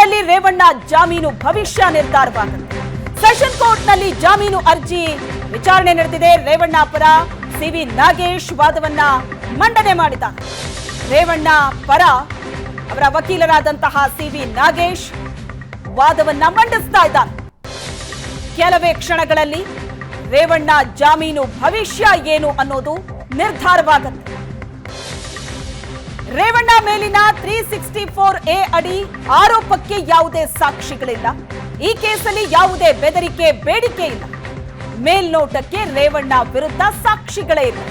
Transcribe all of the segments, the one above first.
ಕೇಸ್ಗಳಲ್ಲಿ ರೇವಣ್ಣ ಜಾಮೀನು ಭವಿಷ್ಯ ನಿರ್ಧಾರವಾಗುತ್ತೆ. ಸೆಷನ್ ಕೋರ್ಟ್ನಲ್ಲಿ ಜಾಮೀನು ಅರ್ಜಿ ವಿಚಾರಣೆ ನಡೆದಿದೆ. ರೇವಣ್ಣ ಪರ ಸಿವಿ ನಾಗೇಶ್ ವಾದವನ್ನ ಮಂಡನೆ ಮಾಡಿದ್ದಾರೆ. ರೇವಣ್ಣ ಪರ ಅವರ ವಕೀಲರಾದಂತಹ ಸಿವಿ ನಾಗೇಶ್ ವಾದವನ್ನ ಮಂಡಿಸ್ತಾ ಇದ್ದಾರೆ. ಕೆಲವೇ ಕ್ಷಣಗಳಲ್ಲಿ ರೇವಣ್ಣ ಜಾಮೀನು ಭವಿಷ್ಯ ಏನು ಅನ್ನೋದು ನಿರ್ಧಾರವಾಗುತ್ತೆ. ರೇವಣ್ಣ ಮೇಲಿನ 364A ಅಡಿ ಆರೋಪಕ್ಕೆ ಯಾವುದೇ ಸಾಕ್ಷಿಗಳಿಲ್ಲ. ಈ ಕೇಸಲ್ಲಿ ಯಾವುದೇ ಬೆದರಿಕೆ ಬೇಡಿಕೆ ಇಲ್ಲ. ಮೇಲ್ನೋಟಕ್ಕೆ ರೇವಣ್ಣ ವಿರುದ್ಧ ಸಾಕ್ಷಿಗಳೇ ಇಲ್ಲ.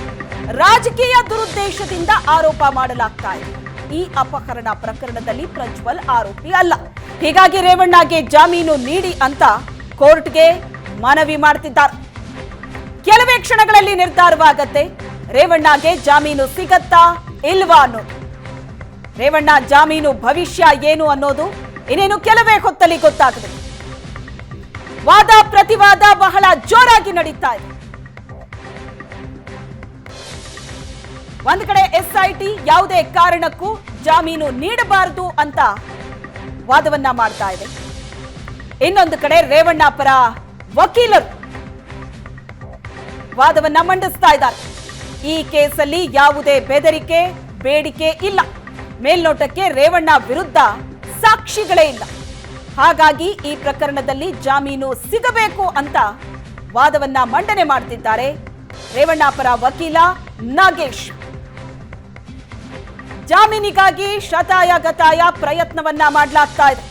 ರಾಜಕೀಯ ದುರುದ್ದೇಶದಿಂದ ಆರೋಪ ಮಾಡಲಾಗ್ತಾ ಇದೆ. ಈ ಅಪಹರಣ ಪ್ರಕರಣದಲ್ಲಿ ಪ್ರಜ್ವಲ್ ಆರೋಪಿ ಅಲ್ಲ. ಹೀಗಾಗಿ ರೇವಣ್ಣಗೆ ಜಾಮೀನು ನೀಡಿ ಅಂತ ಕೋರ್ಟ್ಗೆ ಮನವಿ ಮಾಡ್ತಿದ್ದಾರೆ. ಕೆಲವೇ ಕ್ಷಣಗಳಲ್ಲಿ ನಿರ್ಧಾರವಾಗತ್ತೆ ರೇವಣ್ಣಗೆ ಜಾಮೀನು ಸಿಗತ್ತಾ ಇಲ್ವಾ ಅನ್ನೋದು. ರೇವಣ್ಣ ಜಾಮೀನು ಭವಿಷ್ಯ ಏನು ಅನ್ನೋದು ಇನ್ನೇನು ಕೆಲವೇ ಹೊತ್ತಲ್ಲಿ ಗೊತ್ತಾಗದೆ. ವಾದ ಪ್ರತಿವಾದ ಬಹಳ ಜೋರಾಗಿ ನಡೀತಾ ಇದೆ. ಒಂದು ಕಡೆ SIT ಯಾವುದೇ ಕಾರಣಕ್ಕೂ ಜಾಮೀನು ನೀಡಬಾರದು ಅಂತ ವಾದವನ್ನ ಮಾಡ್ತಾ ಇದೆ. ಇನ್ನೊಂದು ಕಡೆ ರೇವಣ್ಣ ಪರ ವಕೀಲರು ವಾದವನ್ನ ಮಂಡಿಸ್ತಾ ಇದ್ದಾರೆ. ಈ ಕೇಸಲ್ಲಿ ಯಾವುದೇ ಬೆದರಿಕೆ ಬೇಡಿಕೆ ಇಲ್ಲ. ಮೇಲ್ನೋಟಕ್ಕೆ ರೇವಣ್ಣ ವಿರುದ್ಧ ಸಾಕ್ಷಿಗಳೇ ಇಲ್ಲ. ಹಾಗಾಗಿ ಈ ಪ್ರಕರಣದಲ್ಲಿ ಜಾಮೀನು ಸಿಗಬೇಕು ಅಂತ ವಾದವನ್ನ ಮಂಡನೆ ಮಾಡ್ತಿದ್ದಾರೆ ರೇವಣ್ಣ ಪರ ವಕೀಲ ನಾಗೇಶ್. ಜಾಮೀನಿಗಾಗಿ ಶತಾಯ ಗತಾಯ ಪ್ರಯತ್ನವನ್ನ ಮಾಡಲಾಗ್ತಾ ಇದೆ.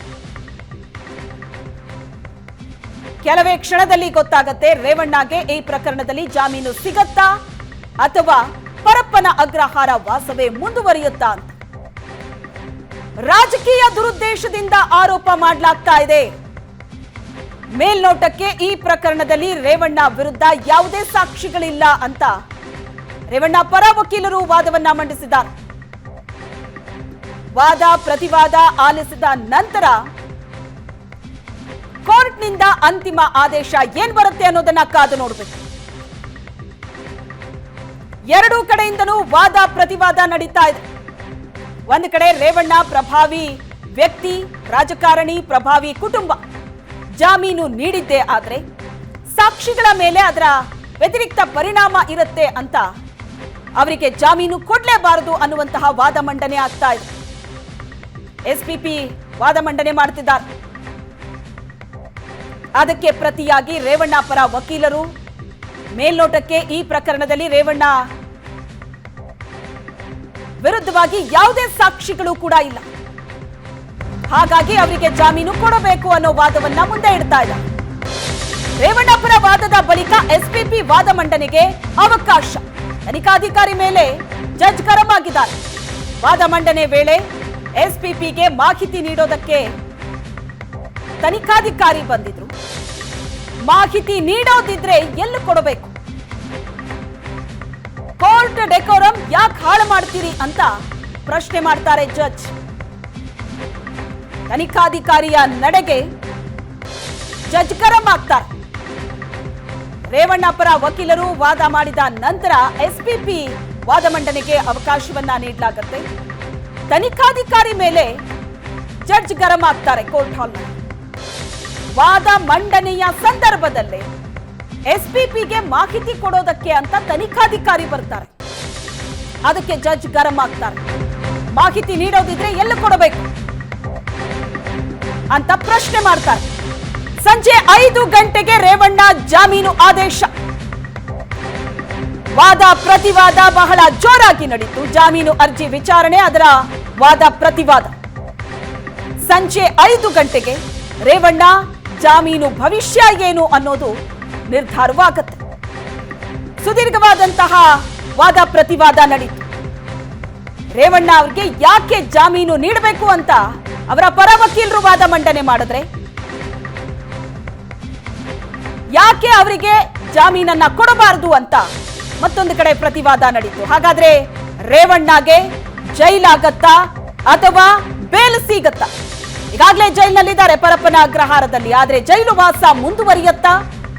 ಕೆಲವೇ ಕ್ಷಣದಲ್ಲಿ ಗೊತ್ತಾಗತ್ತೆ ರೇವಣ್ಣಗೆ ಈ ಪ್ರಕರಣದಲ್ಲಿ ಜಾಮೀನು ಸಿಗತ್ತಾ ಅಥವಾ ಪರಪ್ಪನ ಅಗ್ರಹಾರ ವಾಸವೇ ಮುಂದುವರಿಯುತ್ತಾ ಅಂತ. ರಾಜಕೀಯ ದುರುದ್ದೇಶದಿಂದ ಆರೋಪ ಮಾಡಲಾಗ್ತಾ ಇದೆ. ಮೇಲ್ನೋಟಕ್ಕೆ ಈ ಪ್ರಕರಣದಲ್ಲಿ ರೇವಣ್ಣ ವಿರುದ್ಧ ಯಾವುದೇ ಸಾಕ್ಷಿಗಳಿಲ್ಲ ಅಂತ ರೇವಣ್ಣ ಪರ ವಕೀಲರು ವಾದವನ್ನ ಮಂಡಿಸಿದ್ದಾರೆ. ವಾದ ಪ್ರತಿವಾದ ಆಲಿಸಿದ ನಂತರ ಕೋರ್ಟ್ನಿಂದ ಅಂತಿಮ ಆದೇಶ ಏನ್ ಬರುತ್ತೆ ಅನ್ನೋದನ್ನ ಕಾದು ನೋಡಬೇಕು. ಎರಡೂ ಕಡೆಯಿಂದನೂ ವಾದ ಪ್ರತಿವಾದ ನಡೀತಾ ಇದೆ. ಒಂದು ಕಡೆ ರೇವಣ್ಣ ಪ್ರಭಾವಿ ವ್ಯಕ್ತಿ, ರಾಜಕಾರಣಿ, ಪ್ರಭಾವಿ ಕುಟುಂಬ. ಜಾಮೀನು ನೀಡಿದ್ದೇ ಆದ್ರೆ ಸಾಕ್ಷಿಗಳ ಮೇಲೆ ಅದರ ವ್ಯತಿರಿಕ್ತ ಪರಿಣಾಮ ಇರುತ್ತೆ ಅಂತ ಅವರಿಗೆ ಜಾಮೀನು ಕೊಡ್ಲೇಬಾರದು ಅನ್ನುವಂತಹ ವಾದ ಮಂಡನೆ ಆಗ್ತಾ ಇದೆ. SPP ವಾದ ಮಂಡನೆ ಮಾಡ್ತಿದ್ದಾರೆ. ಅದಕ್ಕೆ ಪ್ರತಿಯಾಗಿ ರೇವಣ್ಣ ಪರ ವಕೀಲರು ಮೇಲ್ನೋಟಕ್ಕೆ ಈ ಪ್ರಕರಣದಲ್ಲಿ ರೇವಣ್ಣ ವಿರುದ್ಧವಾಗಿ ಯಾವುದೇ ಸಾಕ್ಷಿಗಳು ಕೂಡ ಇಲ್ಲ. ಹಾಗಾಗಿ ಅವರಿಗೆ ಜಾಮೀನು ಕೊಡಬೇಕು ಅನ್ನೋ ವಾದವನ್ನ ಮುಂದೆ ಇಡ್ತಾ ಇದ್ದಾರೆ. ರೇವಣ್ಣ ಪರ ವಾದದ ಬಳಿಕ SPP ವಾದ ಮಂಡನೆಗೆ ಅವಕಾಶ. ತನಿಖಾಧಿಕಾರಿ ಮೇಲೆ ಜಡ್ಜ್ ಗರಂ ಆಗಿದ್ದಾರೆ. ವಾದ ಮಂಡನೆ ವೇಳೆ SPPಗೆ ಮಾಹಿತಿ ನೀಡೋದಕ್ಕೆ ತನಿಖಾಧಿಕಾರಿ ಬಂದಿದ್ರು. ಮಾಹಿತಿ ನೀಡೋದಿದ್ರೆ ಎಲ್ಲಿ ಕೊಡಬೇಕು? ಕೋರ್ಟ್ ಡೆಕೋರಂ ಯಾಕೆ ಹಾಳು ಮಾಡ್ತೀರಿ ಅಂತ ಪ್ರಶ್ನೆ ಮಾಡ್ತಾರೆ ಜಡ್ಜ್. ತನಿಖಾಧಿಕಾರಿಯ ನಡೆಗೆ ಜಡ್ಜ್ ಗರಂ ಆಗ್ತಾರೆ. ರೇವಣ್ಣ ಪರ ವಕೀಲರು ವಾದ ಮಾಡಿದ ನಂತರ SPP ವಾದ ಮಂಡನೆಗೆ ಅವಕಾಶವನ್ನ ನೀಡಲಾಗುತ್ತೆ. ತನಿಖಾಧಿಕಾರಿ ಮೇಲೆ ಜಡ್ಜ್ ಗರಂ ಆಗ್ತಾರೆ ಕೋರ್ಟ್ ಹಾಲ್ನಲ್ಲಿ. ವಾದ ಮಂಡನೆಯ ಸಂದರ್ಭದಲ್ಲೇ SPPಗೆ ಮಾಹಿತಿ ಕೊಡೋದಕ್ಕೆ ಅಂತ ತನಿಖಾಧಿಕಾರಿ ಬರ್ತಾರೆ. ಅದಕ್ಕೆ ಜಡ್ಜ್ ಗರಂ ಆಗ್ತಾರೆ. ಮಾಹಿತಿ ನೀಡೋದಿದ್ರೆ ಎಲ್ಲಿ ಕೊಡಬೇಕು ಅಂತ ಪ್ರಶ್ನೆ ಮಾಡ್ತಾರೆ. ಸಂಜೆ 5 ಗಂಟೆಗೆ ರೇವಣ್ಣ ಜಾಮೀನು ಆದೇಶ. ವಾದ ಪ್ರತಿವಾದ ಬಹಳ ಜೋರಾಗಿ ನಡೀತು. ಜಾಮೀನು ಅರ್ಜಿ ವಿಚಾರಣೆ, ಅದರ ವಾದ ಪ್ರತಿವಾದ. ಸಂಜೆ 5 ಗಂಟೆಗೆ ರೇವಣ್ಣ ಜಾಮೀನು ಭವಿಷ್ಯ ಏನು ಅನ್ನೋದು ನಿರ್ಧಾರವಾಗುತ್ತೆ. ಸುದೀರ್ಘವಾದಂತಹ ವಾದ ಪ್ರತಿವಾದ ನಡೀತು. ರೇವಣ್ಣ ಅವರಿಗೆ ಯಾಕೆ ಜಾಮೀನು ನೀಡಬೇಕು ಅಂತ ಅವರ ಪರ ವಕೀಲರು ವಾದ ಮಂಡನೆ ಮಾಡಿದ್ರೆ, ಯಾಕೆ ಅವರಿಗೆ ಜಾಮೀನನ್ನ ಕೊಡಬಾರದು ಅಂತ ಮತ್ತೊಂದು ಕಡೆ ಪ್ರತಿವಾದ ನಡೀತು. ಹಾಗಾದ್ರೆ ರೇವಣ್ಣಗೆ ಜೈಲಾಗತ್ತಾ ಅಥವಾ ಬೇಲ್ ಸಿಗತ್ತಾ? ಈಗಾಗಲೇ ಜೈಲಿನಲ್ಲಿದ್ದಾರೆ ಪರಪ್ಪನ ಅಗ್ರಹಾರದಲ್ಲಿ. ಆದ್ರೆ ಜೈಲು ವಾಸ ಮುಂದುವರಿಯತ್ತಾ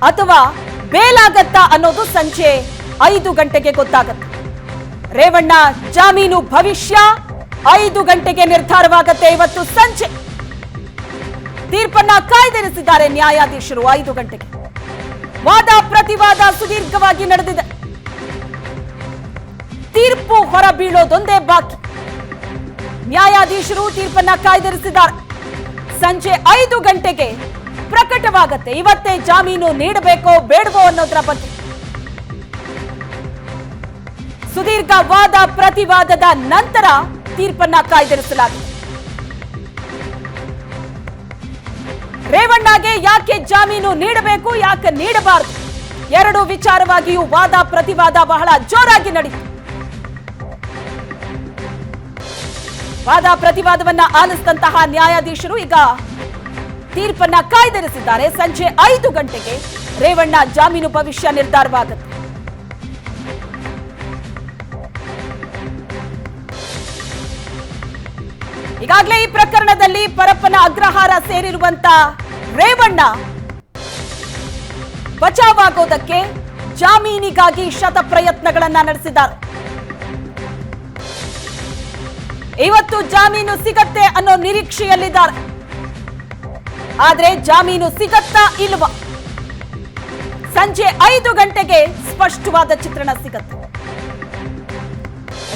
ಅಥವಾ ಬೇಲಾಗತ್ತಾ ಅನ್ನೋದು ಸಂಜೆ 5 ಗಂಟೆಗೆ ಗೊತ್ತಾಗತ್ತೆ. ರೇವಣ್ಣ ಜಾಮೀನು ಭವಿಷ್ಯ 5 ಗಂಟೆಗೆ ನಿರ್ಧಾರವಾಗತ್ತೆ ಇವತ್ತು ಸಂಜೆ. ತೀರ್ಪನ್ನ ಕಾಯ್ದಿರಿಸಿದ್ದಾರೆ ನ್ಯಾಯಾಧೀಶರು 5 ಗಂಟೆಗೆ. ವಾದ ಪ್ರತಿವಾದ ಸುದೀರ್ಘವಾಗಿ ನಡೆದಿದೆ. ತೀರ್ಪು ಹೊರಬೀಳೋದೊಂದೇ ಬಾಕಿ. ನ್ಯಾಯಾಧೀಶರು ತೀರ್ಪನ್ನ ಕಾಯ್ದಿರಿಸಿದ್ದಾರೆ. ಸಂಜೆ 5 ಗಂಟೆಗೆ ಪ್ರಕಟವಾಗುತ್ತೆ. ಇವತ್ತೇ ಜಾಮೀನು ನೀಡಬೇಕೋ ಬೇಡವೋ ಅನ್ನೋದರ ಬಗ್ಗೆ. ಸುದೀರ್ಘ ವಾದ ಪ್ರತಿವಾದದ ನಂತರ ತೀರ್ಪನ್ನ ಕಾಯ್ದಿರಿಸಲಾಗಿದೆ. ರೇವಣ್ಣಗೆ ಯಾಕೆ ಜಾಮೀನು ನೀಡಬೇಕು, ಯಾಕೆ ನೀಡಬಾರದು, ಎರಡು ವಿಚಾರವಾಗಿಯೂ ವಾದ ಪ್ರತಿವಾದ ಬಹಳ ಜೋರಾಗಿ ನಡೆಯಿತು. ವಾದ ಪ್ರತಿವಾದವನ್ನ ಆಲಿಸಿದಂತಹ ನ್ಯಾಯಾಧೀಶರು ಈಗ ತೀರ್ಪನ್ನ ಕಾಯ್ದಿರಿಸಿದ್ದಾರೆ. ಸಂಜೆ 5 ಗಂಟೆಗೆ ರೇವಣ್ಣ ಜಾಮೀನು ಭವಿಷ್ಯ ನಿರ್ಧಾರವಾಗುತ್ತೆ. ಈಗಾಗಲೇ ಈ ಪ್ರಕರಣದಲ್ಲಿ ಪರಪ್ಪನ ಅಗ್ರಹಾರ ಸೇರಿರುವಂತ ರೇವಣ್ಣ ಬಚಾವಾಗೋದಕ್ಕೆ ಜಾಮೀನಿಗಾಗಿ ಶತ ಪ್ರಯತ್ನಗಳನ್ನ ನಡೆಸಿದ್ದಾರೆ. ಇವತ್ತು ಜಾಮೀನು ಸಿಗತ್ತೆ ಅನ್ನೋ ನಿರೀಕ್ಷೆಯಲ್ಲಿದ್ದಾರೆ. ಆದ್ರೆ ಜಾಮೀನು ಸಿಗತ್ತಾ ಇಲ್ವಾ? ಸಂಜೆ 5 ಗಂಟೆಗೆ ಸ್ಪಷ್ಟವಾದ ಚಿತ್ರಣ ಸಿಗತ್ತೆ.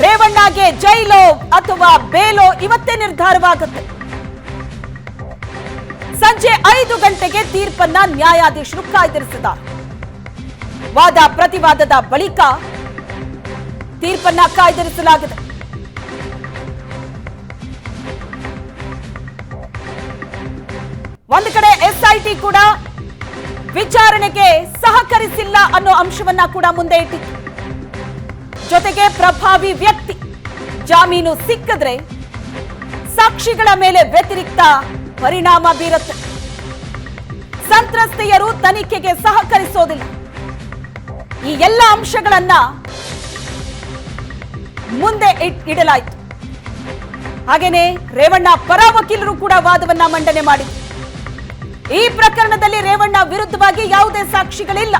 ರೇವಣ್ಣಗೆ ಜೈಲೋ ಅಥವಾ ಬೇಲೋ ಇವತ್ತೇ ನಿರ್ಧಾರವಾಗುತ್ತೆ. ಸಂಜೆ 5 ಗಂಟೆಗೆ ತೀರ್ಪನ್ನ ನ್ಯಾಯಾಧೀಶರು ಕಾಯ್ದಿರಿಸಿದ್ದಾರೆ. ವಾದ ಪ್ರತಿವಾದದ ಬಳಿಕ ತೀರ್ಪನ್ನ ಕಾಯ್ದಿರಿಸಲಾಗಿದೆ. ಒಂದು ಕಡೆ ಎಸ್ಐಟಿ ಕೂಡ ವಿಚಾರಣೆಗೆ ಸಹಕರಿಸಿಲ್ಲ ಅನ್ನೋ ಅಂಶವನ್ನ ಕೂಡ ಮುಂದೆ ಇಟ್ಟಿತ್ತು. ಜೊತೆಗೆ ಪ್ರಭಾವಿ ವ್ಯಕ್ತಿ ಜಾಮೀನು ಸಿಕ್ಕಿದ್ರೆ ಸಾಕ್ಷಿಗಳ ಮೇಲೆ ವ್ಯತಿರಿಕ್ತ ಪರಿಣಾಮ ಬೀರುತ್ತೆ. ಸಂತ್ರಸ್ತೆಯರು ತನಿಖೆಗೆ ಸಹಕರಿಸೋದಿಲ್ಲ. ಈ ಎಲ್ಲ ಅಂಶಗಳನ್ನ ಮುಂದೆ ಇಡಲಾಯಿತು. ಹಾಗೇನೆ ರೇವಣ್ಣ ಪರ ವಕೀಲರು ಕೂಡ ವಾದವನ್ನ ಮಂಡನೆ ಮಾಡಿದರು. ಈ ಪ್ರಕರಣದಲ್ಲಿ ರೇವಣ್ಣ ವಿರುದ್ಧವಾಗಿ ಯಾವುದೇ ಸಾಕ್ಷಿಗಳಿಲ್ಲ.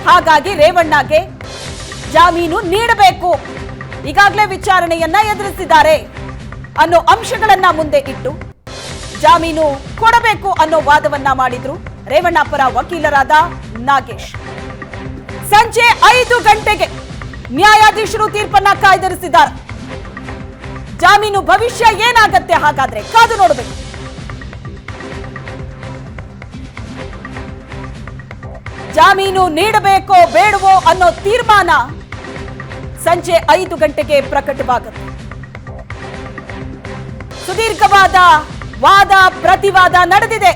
ಹಾಗಾಗಿ ರೇವಣ್ಣಗೆ ಜಾಮೀನು ನೀಡಬೇಕು, ಈಗಾಗಲೇ ವಿಚಾರಣೆಯನ್ನ ಎದುರಿಸಿದ್ದಾರೆ ಅನ್ನೋ ಅಂಶಗಳನ್ನ ಮುಂದೆ ಇಟ್ಟು ಜಾಮೀನು ಕೊಡಬೇಕು ಅನ್ನೋ ವಾದವನ್ನ ಮಾಡಿದ್ರು ರೇವಣ್ಣ ಪರ ವಕೀಲರಾದ ನಾಗೇಶ್. ಸಂಜೆ 5 ಗಂಟೆಗೆ ನ್ಯಾಯಾಧೀಶರು ತೀರ್ಪನ್ನ ಕಾಯ್ದಿರಿಸಿದ್ದಾರೆ. ಜಾಮೀನು ಭವಿಷ್ಯ ಏನಾಗತ್ತೆ ಹಾಗಾದ್ರೆ ಕಾದು ನೋಡಬೇಕು. ಜಾಮೀನು ನೀಡಬೇಕೋ ಬೇಡವೋ ಅನ್ನೋ ತೀರ್ಮಾನ ಸಂಜೆ 5 ಗಂಟೆಗೆ ಪ್ರಕಟವಾಗುತ್ತೆ. ಸುದೀರ್ಘವಾದ ವಾದ ಪ್ರತಿವಾದ ನಡೆದಿದೆ.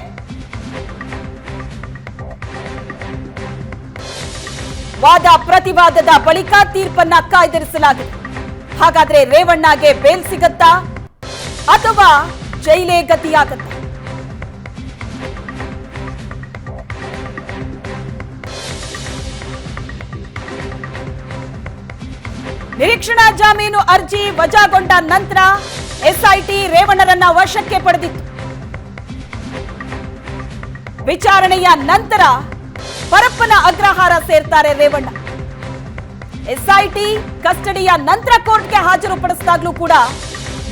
ವಾದ ಪ್ರತಿವಾದದ ಬಳಿಕ ತೀರ್ಪನ್ನ ಕಾಯ್ದಿರಿಸಲಾಗಿದೆ. ಹಾಗಾದ್ರೆ ರೇವಣ್ಣಗೆ ಬೇಲ್ ಸಿಗತ್ತಾ ಅಥವಾ ಜೈಲೇ ಗತಿಯಾಗತ್ತಾ? ನಿರೀಕ್ಷಣಾ ಜಾಮೀನು ಅರ್ಜಿ ವಜಾಗೊಂಡ ನಂತರ ಎಸ್ಐಟಿ ರೇವಣ್ಣರನ್ನ ವಶಕ್ಕೆ ಪಡೆದಿತ್ತು. ವಿಚಾರಣೆಯ ನಂತರ ಪರಪ್ಪನ ಅಗ್ರಹಾರ ಸೇರ್ತಾರೆ ರೇವಣ್ಣ. ಎಸ್ಐಟಿ ಕಸ್ಟಡಿಯ ನಂತರ ಕೋರ್ಟ್ಗೆ ಹಾಜರುಪಡಿಸಿದಾಗಲೂ ಕೂಡ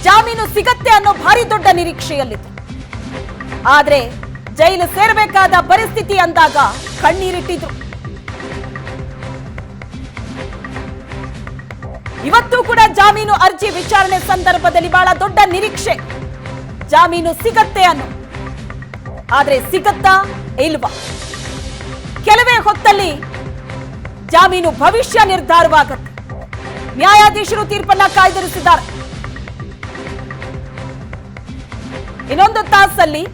ಜಾಮೀನು ಸಿಗತ್ತೆ ಅನ್ನೋ ಭಾರಿ ದೊಡ್ಡ ನಿರೀಕ್ಷೆಯಲ್ಲಿತ್ತು. ಆದ್ರೆ ಜೈಲು ಸೇರಬೇಕಾದ ಪರಿಸ್ಥಿತಿ ಅಂದಾಗ ಕಣ್ಣೀರಿಟ್ಟಿದ್ರು. ಇವತ್ತು ಕೂಡ ಜಾಮೀನು ಅರ್ಜಿ ವಿಚಾರಣೆ ಸಂದರ್ಭದಲ್ಲಿ ಬಹಳ ದೊಡ್ಡ ನಿರೀಕ್ಷೆ, ಜಾಮೀನು ಸಿಗತ್ತೆ ಅನ್ನೋ. ಆದ್ರೆ ಸಿಗತ್ತಾ ಇಲ್ವಾ? ಕೆಲವೇ ಹೊತ್ತಲ್ಲಿ ಜಾಮೀನು ಭವಿಷ್ಯ ನಿರ್ಧಾರವಾಗುತ್ತೆ. ನ್ಯಾಯಾಧೀಶರು ತೀರ್ಪನ್ನ ಕಾಯ್ದಿರಿಸಿದ್ದಾರೆ. ಇನ್ನೊಂದು ತಾಸಲ್ಲಿ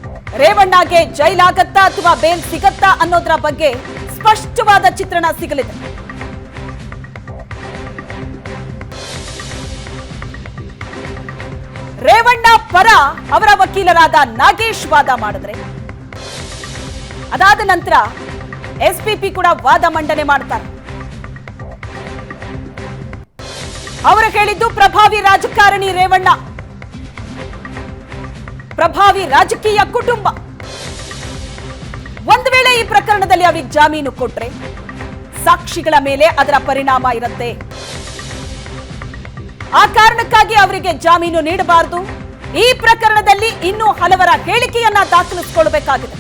ರೇವಣ್ಣಗೆ ಜೈಲಾಗತ್ತಾ ಅಥವಾ ಬೇಲ್ ಸಿಗತ್ತಾ ಅನ್ನೋದರ ಬಗ್ಗೆ ಸ್ಪಷ್ಟವಾದ ಚಿತ್ರಣ ಸಿಗಲಿದೆ. ರೇವಣ್ಣ ಪರ ಅವರ ವಕೀಲರಾದ ನಾಗೇಶ್ ವಾದ ಮಾಡಿದ್ರೆ, ಅದಾದ ನಂತರ ಎಸ್ಪಿಪಿ ಕೂಡ ವಾದ ಮಂಡನೆ ಮಾಡ್ತಾರೆ. ಅವರು ಹೇಳಿದ್ದು ಪ್ರಭಾವಿ ರಾಜಕಾರಣಿ ರೇವಣ್ಣ, ಪ್ರಭಾವಿ ರಾಜಕೀಯ ಕುಟುಂಬ. ಒಂದು ವೇಳೆ ಈ ಪ್ರಕರಣದಲ್ಲಿ ಅವರಿಗೆ ಜಾಮೀನು ಕೊಟ್ರೆ ಸಾಕ್ಷಿಗಳ ಮೇಲೆ ಅದರ ಪರಿಣಾಮ ಇರುತ್ತೆ. ಆ ಕಾರಣಕ್ಕಾಗಿ ಅವರಿಗೆ ಜಾಮೀನು ನೀಡಬಾರದು, ಈ ಪ್ರಕರಣದಲ್ಲಿ ಇನ್ನೂ ಹಲವರ ಹೇಳಿಕೆಯನ್ನ ದಾಖಲಿಸಿಕೊಳ್ಳಬೇಕಾಗಿದೆ.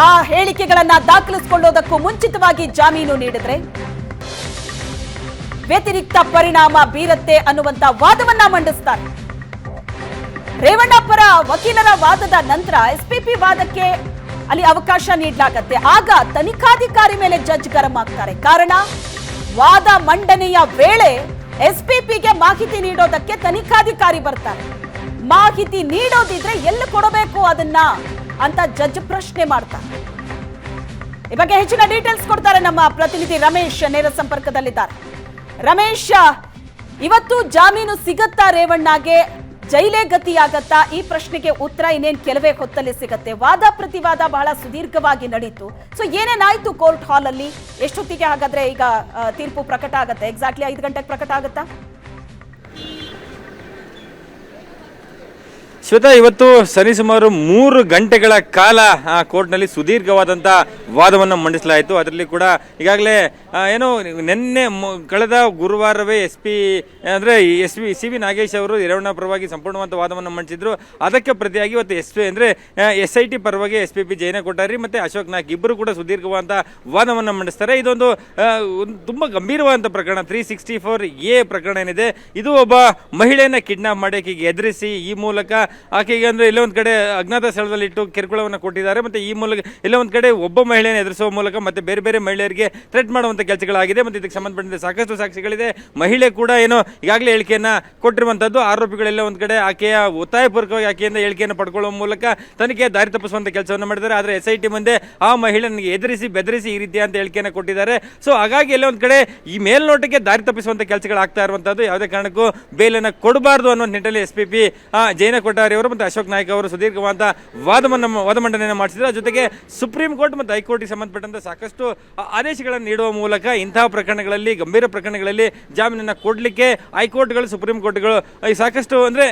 ಆ ಹೇಳಿಕೆಗಳನ್ನ ದಾಖಲಿಸಿಕೊಳ್ಳೋದಕ್ಕೂ ಮುಂಚಿತವಾಗಿ ಜಾಮೀನು ನೀಡಿದ್ರೆ ವ್ಯತಿರಿಕ್ತ ಪರಿಣಾಮ ಬೀರತ್ತೆ ಅನ್ನುವಂತ ವಾದವನ್ನ ಮಂಡಿಸ್ತಾರೆ. ರೇವಣ್ಣ ಪರ ವಕೀಲರ ವಾದದ ನಂತರ ಎಸ್ಪಿಪಿ ವಾದಕ್ಕೆ ಅಲ್ಲಿ ಅವಕಾಶ ನೀಡಲಾಗತ್ತೆ. ಆಗ ತನಿಖಾಧಿಕಾರಿ ಮೇಲೆ ಜಡ್ಜ್ ಗರಂ ಆಗ್ತಾರೆ. ಕಾರಣ ವಾದ ಮಂಡನೆಯ ವೇಳೆ ಎಸ್ಪಿಪಿಗೆ ಮಾಹಿತಿ ನೀಡೋದಕ್ಕೆ ತನಿಖಾಧಿಕಾರಿ ಬರ್ತಾರೆ. ಮಾಹಿತಿ ನೀಡೋದಿದ್ರೆ ಎಲ್ಲಿ ಕೊಡಬೇಕು ಅದನ್ನ ಅಂತ ಜಡ್ಜ್ ಪ್ರಶ್ನೆ ಮಾಡ್ತಾರೆ. ಈ ಬಗ್ಗೆ ಹೆಚ್ಚಿನ ಡೀಟೇಲ್ಸ್ ಕೊಡ್ತಾರೆ ನಮ್ಮ ಪ್ರತಿನಿಧಿ ರಮೇಶ್, ನೇರ ಸಂಪರ್ಕದಲ್ಲಿದ್ದಾರೆ. ರಮೇಶ್, ಇವತ್ತು ಜಾಮೀನು ಸಿಗತ್ತಾ ರೇವಣ್ಣಗೆ? ಜೈಲೇ ಗತಿಯಾಗತ್ತಾ? ಈ ಪ್ರಶ್ನೆಗೆ ಉತ್ತರ ಇನ್ನೇನು ಕೆಲವೇ ಹೊತ್ತಲ್ಲಿ ಸಿಗತ್ತೆ. ವಾದ ಪ್ರತಿವಾದ ಬಹಳ ಸುದೀರ್ಘವಾಗಿ ನಡೀತು. ಸೊ ಏನೇನಾಯ್ತು ಕೋರ್ಟ್ ಹಾಲ್ ಅಲ್ಲಿ? ಎಷ್ಟೊತ್ತಿಗೆ ಹಾಗಾದ್ರೆ ಈಗ ತೀರ್ಪು ಪ್ರಕಟ ಆಗತ್ತೆ? ಎಕ್ಸಾಕ್ಟ್ಲಿ 5 ಗಂಟೆಗೆ ಪ್ರಕಟ ಆಗುತ್ತಾ? ಶ್ವೇತಾ, ಇವತ್ತು ಸರಿಸುಮಾರು 3 ಗಂಟೆಗಳ ಕಾಲ ಕೋರ್ಟ್ನಲ್ಲಿ ಸುದೀರ್ಘವಾದಂಥ ವಾದವನ್ನು ಮಂಡಿಸಲಾಯಿತು. ಅದರಲ್ಲಿ ಕೂಡ ಈಗಾಗಲೇ ಏನೋ ನಿನ್ನೆ ಕಳೆದ ಗುರುವಾರವೇ ಸಿ ವಿ ನಾಗೇಶ್ ಅವರು ರೇವಣ್ಣ ಪರವಾಗಿ ಸಂಪೂರ್ಣವಾದ ವಾದವನ್ನು ಮಂಡಿಸಿದ್ರು. ಅದಕ್ಕೆ ಪ್ರತಿಯಾಗಿ ಇವತ್ತು SIT ಪರವಾಗಿ SPP ಜೈನ ಕೊಟ್ಟಾರಿ ಮತ್ತು ಅಶೋಕ್ ನಾಯ್ಕ್ ಇಬ್ಬರು ಕೂಡ ಸುದೀರ್ಘವಾದ ವಾದವನ್ನು ಮಂಡಿಸ್ತಾರೆ. ಇದೊಂದು ತುಂಬ ಗಂಭೀರವಾದಂಥ ಪ್ರಕರಣ. 364A ಪ್ರಕರಣ ಏನಿದೆ, ಇದು ಒಬ್ಬ ಮಹಿಳೆಯನ್ನು ಕಿಡ್ನಾಪ್ ಮಾಡಿ ಆಕೆಗೆ ಎದುರಿಸಿ ಈ ಮೂಲಕ ಆಕೆಗೆ ಅಂದರೆ ಎಲ್ಲೋ ಒಂದು ಕಡೆ ಅಜ್ಞಾತ ಸ್ಥಳದಲ್ಲಿ ಇಟ್ಟು ಕಿರುಕುಳವನ್ನು ಕೊಟ್ಟಿದ್ದಾರೆ. ಮತ್ತು ಈ ಮೂಲಕ ಎಲ್ಲೋ ಒಂದು ಕಡೆ ಒಬ್ಬ ಮಹಿಳೆಯನ್ನು ಎದುರಿಸುವ ಮೂಲಕ ಮತ್ತೆ ಬೇರೆ ಬೇರೆ ಮಹಿಳೆಯರಿಗೆ ಥ್ರೆಟ್ ಮಾಡುವಂಥ ಕೆಲಸಗಳಾಗಿದೆ. ಮತ್ತು ಇದಕ್ಕೆ ಸಂಬಂಧಪಟ್ಟಂತೆ ಸಾಕಷ್ಟು ಸಾಕ್ಷಿಗಳಿದೆ. ಮಹಿಳೆ ಕೂಡ ಏನೋ ಈಗಾಗಲೇ ಹೇಳಿಕೆಯನ್ನು ಕೊಟ್ಟಿರುವಂಥದ್ದು. ಆರೋಪಿಗಳೆಲ್ಲ ಒಂದು ಕಡೆ ಆಕೆಯ ಒತ್ತಾಯಪೂರ್ವಕವಾಗಿ ಆಕೆಯಿಂದ ಹೇಳಿಕೆಯನ್ನು ಪಡ್ಕೊಳ್ಳುವ ಮೂಲಕ ತನಿಖೆ ದಾರಿ ತಪ್ಪಿಸುವಂಥ ಕೆಲಸವನ್ನು ಮಾಡಿದ್ದಾರೆ. ಆದರೆ SIT ಮುಂದೆ ಆ ಮಹಿಳೆಯನಿಗೆ ಎದುರಿಸಿ ಬೆದರಿಸಿ ಈ ರೀತಿಯಂತ ಹೇಳಿಕೆಯನ್ನು ಕೊಟ್ಟಿದ್ದಾರೆ. ಸೊ ಹಾಗಾಗಿ ಎಲ್ಲ ಒಂದು ಕಡೆ ಈ ಮೇಲ್ನೋಟಕ್ಕೆ ದಾರಿ ತಪ್ಪಿಸುವಂಥ ಕೆಲಸಗಳಾಗ್ತಾ ಇರುವಂಥದ್ದು. ಯಾವುದೇ ಕಾರಣಕ್ಕೂ ಬೇಲನ್ನು ಕೊಡಬಾರ್ದು ಅನ್ನೋ ನಿಟ್ಟಿನಲ್ಲಿ SPP ಜೈನ ಕೊಟ್ಟಾರಿ ಅವರು ಮತ್ತು ಅಶೋಕ್ ನಾಯ್ಕ್ ಅವರು ಸುದೀರ್ಘವಾದ ವಾದ ಮಂಡನೆಯನ್ನು ಮಾಡಿಸಿದ್ರು. ಜೊತೆಗೆ ಸುಪ್ರೀಂ ಕೋರ್ಟ್ ಮತ್ತು ಹೈಕೋರ್ಟ್ಗೆ ಸಂಬಂಧಪಟ್ಟಂತೆ ಸಾಕಷ್ಟು ಆದೇಶಗಳನ್ನು ನೀಡುವ ಮೂಲಕ ಇಂತಹ ಪ್ರಕರಣಗಳಲ್ಲಿ, ಗಂಭೀರ ಪ್ರಕರಣಗಳಲ್ಲಿ ಜಾಮೀನನ್ನು ಕೊಡಲಿಕ್ಕೆ ಹೈಕೋರ್ಟ್ಗಳು, ಸುಪ್ರೀಂ ಕೋರ್ಟ್ಗಳು ಸಾಕಷ್ಟು ಅಂದರೆ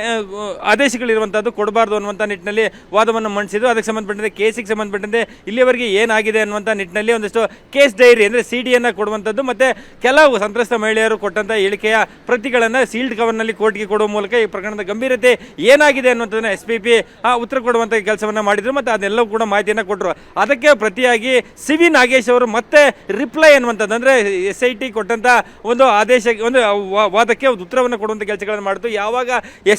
ಆದೇಶಗಳಿರುವಂಥದ್ದು, ಕೊಡಬಾರ್ದು ಅನ್ನುವಂಥ ನಿಟ್ಟಿನಲ್ಲಿ ವಾದವನ್ನು ಮಂಡಿಸಿದ್ರು. ಅದಕ್ಕೆ ಸಂಬಂಧಪಟ್ಟಂತೆ ಕೇಸಿಗೆ ಸಂಬಂಧಪಟ್ಟಂತೆ ಇಲ್ಲಿಯವರೆಗೆ ಏನಾಗಿದೆ ಅನ್ನುವಂಥ ನಿಟ್ಟಿನಲ್ಲಿ ಒಂದಷ್ಟು ಕೇಸ್ ಡೈರಿ ಅಂದರೆ CD ಕೊಡುವಂಥದ್ದು ಮತ್ತು ಕೆಲವು ಸಂತ್ರಸ್ತ ಮಹಿಳೆಯರು ಕೊಟ್ಟಂಥ ಹೇಳಿಕೆಯ ಪ್ರತಿಗಳನ್ನು ಸೀಲ್ಡ್ ಕವರ್ನಲ್ಲಿ ಕೋರ್ಟ್ಗೆ ಕೊಡುವ ಮೂಲಕ ಈ ಪ್ರಕರಣದ ಗಂಭೀರತೆ ಏನಾಗಿದೆ ಅನ್ನುವಂಥದ್ದನ್ನು SPP ಉತ್ತರ ಕೊಡುವಂಥ ಕೆಲಸವನ್ನು ಮಾಡಿದ್ರು ಮತ್ತು ಅದೆಲ್ಲವೂ ಕೂಡ ಮಾಹಿತಿಯನ್ನು ಕೊಟ್ಟರು. ಅದಕ್ಕೆ ಪ್ರತಿಯಾಗಿ ಸಿ ವಿ ನಾಗೇಶ್ ಅವರು ಮತ್ತೆ ರಿಪ್ಲೈ ಅನ್ನುವಂಥದ್ದು ಅಂದರೆ SIT ಕೊಟ್ಟಂಥ ಒಂದು ಆದೇಶ, ಒಂದು ವಾದಕ್ಕೆ ಒಂದು ಉತ್ತರವನ್ನು ಕೊಡುವಂಥ ಕೆಲಸಗಳನ್ನು ಮಾಡಿತು. ಯಾವಾಗ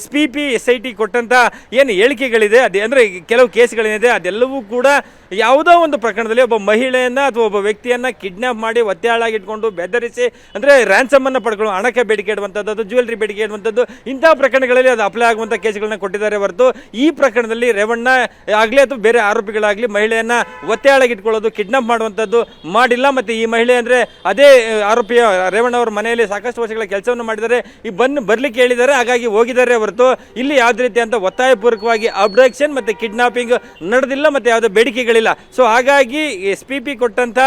SPP SIT ಕೊಟ್ಟಂಥ ಏನು ಹೇಳಿಕೆಗಳಿದೆ ಅದೇ ಅಂದರೆ ಕೆಲವು ಕೇಸ್ಗಳೇನಿದೆ ಅದೆಲ್ಲವೂ ಕೂಡ ಯಾವುದೋ ಒಂದು ಪ್ರಕರಣದಲ್ಲಿ ಒಬ್ಬ ಮಹಿಳೆಯನ್ನು ಅಥವಾ ಒಬ್ಬ ವ್ಯಕ್ತಿಯನ್ನು ಕಿಡ್ನಾಪ್ ಮಾಡಿ ಒತ್ತೆಯಾಳಾಗಿಟ್ಕೊಂಡು ಬೆದರಿಸಿ ಅಂದರೆ ರ್ಯಾನ್ಸಮನ್ನು ಪಡ್ಕೊಂಡು ಹಣಕ್ಕೆ ಬೇಡಿಕೆ ಇಡುವಂಥದ್ದು, ಜ್ಯುವೆಲ್ರಿ ಬೇಡಿಕೆ ಇಡುವಂಥದ್ದು, ಇಂತಹ ಪ್ರಕರಣಗಳಲ್ಲಿ ಅದು ಅಪ್ಲೈ ಆಗುವಂಥ ಕೇಸ್ಗಳನ್ನ ಕೊಟ್ಟಿದ್ದಾರೆ ಹೊರತು ಈ ಪ್ರಕರಣದಲ್ಲಿ ರೇವಣ್ಣ ಆಗಲಿ ಅಥವಾ ಬೇರೆ ಆರೋಪಿಗಳಾಗಲಿ ಮಹಿಳೆಯನ್ನು ಒತ್ತೆಯಾಳಾಗಿಟ್ಕೊಳ್ಳೋದು, ಕಿಡ್ನಾಪ್ ಮಾಡುವಂಥದ್ದು ಮಾಡಿಲ್ಲ. ಮತ್ತು ಈ ಮಹಿಳೆ ಅಂದರೆ ಅದೇ ಆರೋಪಿಯ ರೇವಣ್ಣ ಅವರ ಮನೆಯಲ್ಲಿ ಸಾಕಷ್ಟು ವರ್ಷಗಳ ಕೆಲಸವನ್ನು ಮಾಡಿದ್ದಾರೆ. ಈ ಬರಲಿಕ್ಕೆ ಹೇಳಿದ್ದಾರೆ, ಹಾಗಾಗಿ ಹೋಗಿದ್ದಾರೆ ಹೊರತು ಇಲ್ಲಿ ಯಾವುದೇ ರೀತಿ ಅಂತ ಒತ್ತಾಯಪೂರ್ವಕವಾಗಿ ಅಬ್ಡಕ್ಷನ್ ಮತ್ತು ಕಿಡ್ನಾಪಿಂಗ್ ನಡೆದಿಲ್ಲ ಮತ್ತು ಯಾವುದೇ ಬೇಡಿಕೆಗಳಿಲ್ಲ. ಸೊ ಹಾಗಾಗಿ SPP ಕೊಟ್ಟಂತ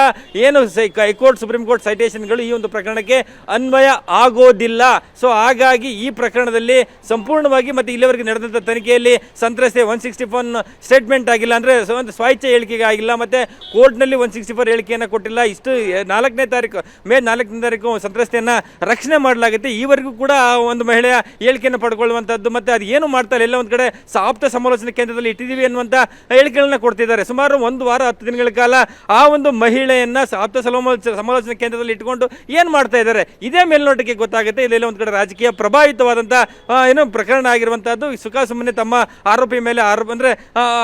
ಏನು ಹೈಕೋರ್ಟ್, ಸುಪ್ರೀಂ ಕೋರ್ಟ್ ಸೈಟೇಷನ್ಗಳು ಈ ಒಂದು ಪ್ರಕರಣಕ್ಕೆ ಅನ್ವಯ ಆಗೋದಿಲ್ಲ. ಸೊ ಹಾಗಾಗಿ ಈ ಪ್ರಕರಣದಲ್ಲಿ ಸಂಪೂರ್ಣವಾಗಿ ಮತ್ತು ಇಲ್ಲಿವರೆಗೆ ನಡೆದಂಥ ತನಿಖೆಯಲ್ಲಿ ಸಂತ್ರಸ್ತೆ 164 ಸ್ಟೇಟ್ಮೆಂಟ್ ಆಗಿಲ್ಲ, ಅಂದರೆ ಒಂದು ಸ್ವಇಚ್ಛೆ ಹೇಳಿಕೆಗೆ ಆಗಿಲ್ಲ, ಮತ್ತು ಕೋರ್ಟ್ನಲ್ಲಿ 164 ಹೇಳಿಕೆಯನ್ನು ಕೊಟ್ಟಿಲ್ಲ. ಇಷ್ಟು ಮೇ 4ನೇ ತಾರೀಕು ಸಂತ್ರಸ್ತೆಯನ್ನು ರಕ್ಷಣೆ ಮಾಡಲಾಗುತ್ತೆ. ಈವರೆಗೂ ಕೂಡ ಒಂದು ಮಹಿಳೆಯ ಹೇಳಿಕೆಯನ್ನು ಪಡ್ಕೊಳ್ಳುವಂಥದ್ದು ಮತ್ತು ಅದು ಏನು ಮಾಡ್ತಾರೆ, ಎಲ್ಲ ಒಂದು ಕಡೆ ಆಪ್ತ ಸಮಾಲೋಚನಾ ಕೇಂದ್ರದಲ್ಲಿ ಇಟ್ಟಿದ್ದೀವಿ ಅನ್ನುವಂಥ ಹೇಳಿಕೆಗಳನ್ನ ಕೊಡ್ತಿದ್ದಾರೆ. ಸುಮಾರು 1 ವಾರ 10 ದಿನಗಳ ಕಾಲ ಆ ಒಂದು ಮಹಿಳೆಯನ್ನ ಆಪ್ತ ಸಮಾಲೋಚನಾ ಕೇಂದ್ರದಲ್ಲಿ ಇಟ್ಟುಕೊಂಡು ಏನು ಮಾಡ್ತಾ ಇದ್ದಾರೆ ಇದೇ ಮೇಲ್ನೋಟಕ್ಕೆ ಗೊತ್ತಾಗುತ್ತೆ. ಇದೆಲ್ಲ ಒಂದು ಕಡೆ ರಾಜಕೀಯ ಪ್ರಭಾವಿತವಾದಂಥ ಏನು ಪ್ರಕರಣ ಆಗಿರುವಂಥದ್ದು. ಸುಮ್ಮನೆ ತಮ್ಮ ಆರೋಪಿ ಮೇಲೆ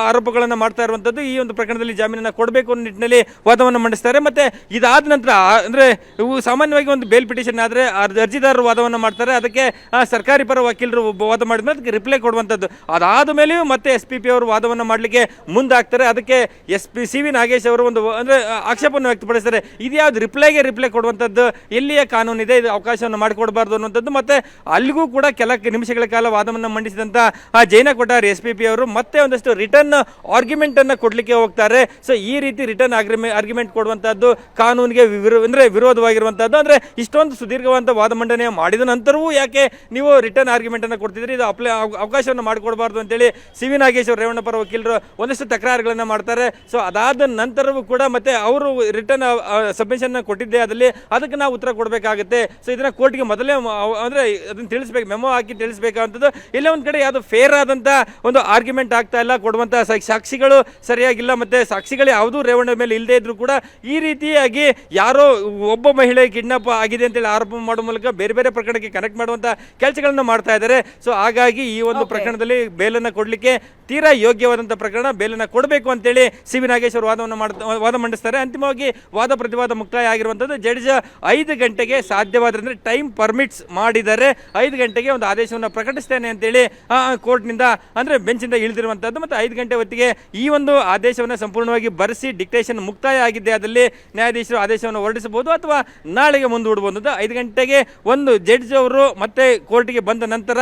ಆರೋಪಗಳನ್ನು ಮಾಡ್ತಾ ಇರುವಂಥದ್ದು. ಈ ಒಂದು ಪ್ರಕರಣದಲ್ಲಿ ಜಾಮೀನನ್ನು ಕೊಡಬೇಕು ಅನ್ನೋ ನಿಟ್ಟಿನಲ್ಲಿ ವಾದವನ್ನು ಮಂಡಿಸ್ತಾರೆ. ಮತ್ತು ಇದಾದ ನಂತರ ಅಂದರೆ ಇವು ಸಾಮಾನ್ಯವಾಗಿ ಒಂದು ಬೇಲ್ ಪಿಟಿಷನ್ ಆದರೆ ಅರ್ಜಿದಾರರು ವಾದವನ್ನು ಮಾಡ್ತಾರೆ. ಅದಕ್ಕೆ ಸರ್ಕಾರಿ ಪರ ವಕೀಲರು ವಾದ ಮಾಡಿದ್ಮೇಲೆ ಅದಕ್ಕೆ ರಿಪ್ಲೈ ಕೊಡುವಂಥದ್ದು. ಅದಾದ ಮೇಲೆಯೂ ಮತ್ತೆ SPP ಅವರು ವಾದವನ್ನು ಮಾಡಲಿಕ್ಕೆ ಮುಂದಾಗ್ತಾರೆ. ಅದಕ್ಕೆ ಸಿ ವಿ ನಾಗೇಶ್ ಅವರು ಒಂದು ಅಂದರೆ ಆಕ್ಷೇಪವನ್ನು ವ್ಯಕ್ತಪಡಿಸ್ತಾರೆ. ಇದು ಯಾವ್ದು ರಿಪ್ಲೈ ಕೊಡುವಂಥದ್ದು ಎಲ್ಲಿಯ ಕಾನೂನಿದೆ, ಇದು ಅವಕಾಶವನ್ನು ಮಾಡಿಕೊಡಬಾರ್ದು ಅನ್ನುವಂಥದ್ದು. ಮತ್ತು ಅಲ್ಲಿಗೂ ಕೂಡ ಕೆಲ ನಿಮಿಷಗಳ ಕಾಲ ವಾದವನ್ನು ಮಂಡಿಸಿದಂಥ ಜೈನ ಕೊಟ್ಟಾರಿ SPP ಅವರು ಮತ್ತೆ ಒಂದಷ್ಟು ರಿಟರ್ನ್ ಆರ್ಗ್ಯುಮೆಂಟನ್ನು ಕೊಡಲಿಕ್ಕೆ ಹೋಗ್ತಾರೆ. ಸೊ ಈ ರೀತಿ ರಿಟರ್ನ್ ಆರ್ಗ್ಯುಮೆಂಟ್ ಕೊಡುವಂಥದ್ದು ಕಾನೂನಿಗೆ ವಿರೋಧವಾಗಿರುವಂಥದ್ದು. ಅಂದರೆ ಇಷ್ಟೊಂದು ಸುದೀರ್ಘವಾದ ವಾದ ಮಂಡನೆ ಮಾಡಿದ ನಂತರವೂ ಯಾಕೆ ನೀವು ರಿಟರ್ನ್ ಆರ್ಗ್ಯುಮೆಂಟನ್ನು ಕೊಡ್ತಿದ್ರಿ, ಇದು ಅವಕಾಶವನ್ನು ಮಾಡಿಕೊಡಬಾರ್ದು ಅಂತೇಳಿ ಸಿ ವಿ ನಾಗೇಶ್ ಅವರು, ರೇವಣ್ಣ ಪರ ವಕೀಲರು ಒಂದಷ್ಟು ತಕರಾರುಗಳನ್ನು ಮಾಡ್ತಾರೆ. ಸೊ ಅದಾದ ನಂತರವೂ ಕೂಡ ಮತ್ತೆ ಅವರು ರಿಟರ್ನ್ ಸಬ್ಮಿಷನ್ ಕೊಟ್ಟಿದ್ದೆ ಅದಲ್ಲಿ ಅದಕ್ಕೆ ನಾವು ಉತ್ತರ ಕೊಡಬೇಕಾಗುತ್ತೆ. ಸೊ ಇದನ್ನ ಕೋರ್ಟ್ಗೆ ಮೊದಲೇ ಅಂದರೆ ಅದನ್ನು ತಿಳಿಸ್ಬೇಕು, ಮೆಮೊ ಹಾಕಿ ತಿಳಿಸ್ಬೇಕಂಥದ್ದು. ಇಲ್ಲ ಒಂದು ಕಡೆ ಯಾವುದು ಫೇರ್ ಆದಂಥ ಒಂದು ಆರ್ಗ್ಯುಮೆಂಟ್ ಆಗ್ತಾ ಇಲ್ಲ, ಕೊಡುವಂಥ ಸಾಕ್ಷಿಗಳು ಸರಿಯಾಗಿಲ್ಲ, ಮತ್ತು ಸಾಕ್ಷಿಗಳು ಯಾವುದೂ ರೇವಣ್ಣ ಮೇಲೆ ಇಲ್ಲದೇ ಇದ್ರೂ ಕೂಡ ಈ ರೀತಿಯಾಗಿ ಯಾರೋ ಒಬ್ಬ ಮಹಿಳೆ ಕಿಡ್ನಾಪ್ ಆಗಿದೆ ಅಂತೇಳಿ ಆರೋಪ ಮಾಡುವ ಮೂಲಕ ಬೇರೆ ಬೇರೆ ಪ್ರಕರಣಕ್ಕೆ ಕನೆಕ್ಟ್ ಮಾಡುವಂಥ ಕೆಲಸಗಳನ್ನು ಮಾಡ್ತಾ ಇದ್ದಾರೆ. ಸೊ ಹಾಗಾಗಿ ಈ ಒಂದು ಪ್ರಕರಣದಲ್ಲಿ ಬೇಲನ್ನು ಕೊಡಲಿಕ್ಕೆ ತೀರಾ ಯೋಗ್ಯವಾದಂಥ ಪ್ರಕರಣ, ಬೇಲನ್ನು ಕೊಡಬೇಕು ಅಂತೇಳಿ ಸಿ ವಿ ನಾಗೇಶ್ ಅವರು ವಾದ ಮಂಡಿಸ್ತಾರೆ. ಅಂತಿಮವಾಗಿ ವಾದ ಪ್ರತಿವಾದ ಮುಕ್ತಾಯ ಆಗಿರುವಂಥದ್ದು. ಜಡ್ಜ್ 5 ಗಂಟೆಗೆ ಸಾಧ್ಯವಾದ್ರೆ ಟೈಮ್ ಪರ್ಮಿಟ್ಸ್ ಮಾಡಿದರೆ 5 ಗಂಟೆಗೆ ಒಂದು ಆದೇಶವನ್ನು ಪ್ರಕಟಿಸ್ತೇನೆ ಅಂತೇಳಿ ಕೋರ್ಟ್ನಿಂದ ಅಂದರೆ ಬೆಂಚಿಂದ ಇಳಿದಿರುವಂಥದ್ದು. ಮತ್ತು 5 ಗಂಟೆ ಹೊತ್ತಿಗೆ ಈ ಒಂದು ಆದೇಶವನ್ನು ಸಂಪೂರ್ಣವಾಗಿ ಬರೆಸಿ ಡಿಕ್ಟೇಷನ್ ಮುಕ್ತಾಯ ಆಗಿದ್ದೆ ಅದರಲ್ಲಿ ನ್ಯಾಯಾಧೀಶರು ಆದೇಶವನ್ನು ಹೊರಡಿಸಬಹುದು ಅಥವಾ ನಾಳೆಗೆ ಮುಂದೂಡಬಹುದು. 5 ಗಂಟೆಗೆ ಒಂದು ಜಡ್ಜ್ ಅವರು ಮತ್ತೆ ಕೋರ್ಟ್ಗೆ ಬಂದ ನಂತರ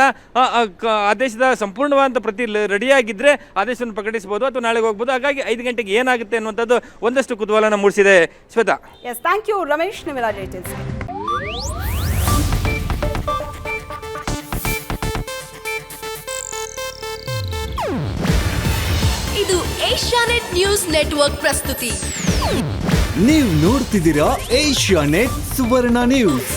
ಆದೇಶದ ಸಂಪೂರ್ಣವಾದ ಪ್ರತಿ ರೆಡಿಯಾಗಿದ್ದರೆ ಆದೇಶವನ್ನು ಪ್ರಕಟಿಸಬಹುದು ಅಥವಾ ನಾಳೆಗೆ ಹೋಗ್ಬೋದು. ಹಾಗಾಗಿ 5 ಗಂಟೆಗೆ ಏನಾಗುತ್ತೆ ಅನ್ನುವಂಥದ್ದು ಒಂದಷ್ಟು ಕುತೂಹಲನ ಮೂಡಿಸಿದೆ. Shweta. Yes, thank you Ramesh, ನಿಮ್ಮೆಲ್ಲ ಡೀಟೇಲ್ಸ್. ಇದು ಏಷ್ಯಾನೆಟ್ ನ್ಯೂಸ್ ನೆಟ್ವರ್ಕ್ ಪ್ರಸ್ತುತಿ. ನೀವು ನೋಡ್ತಿದ್ದೀರಾ ಏಷ್ಯಾನೆಟ್ ಸುವರ್ಣ ನ್ಯೂಸ್.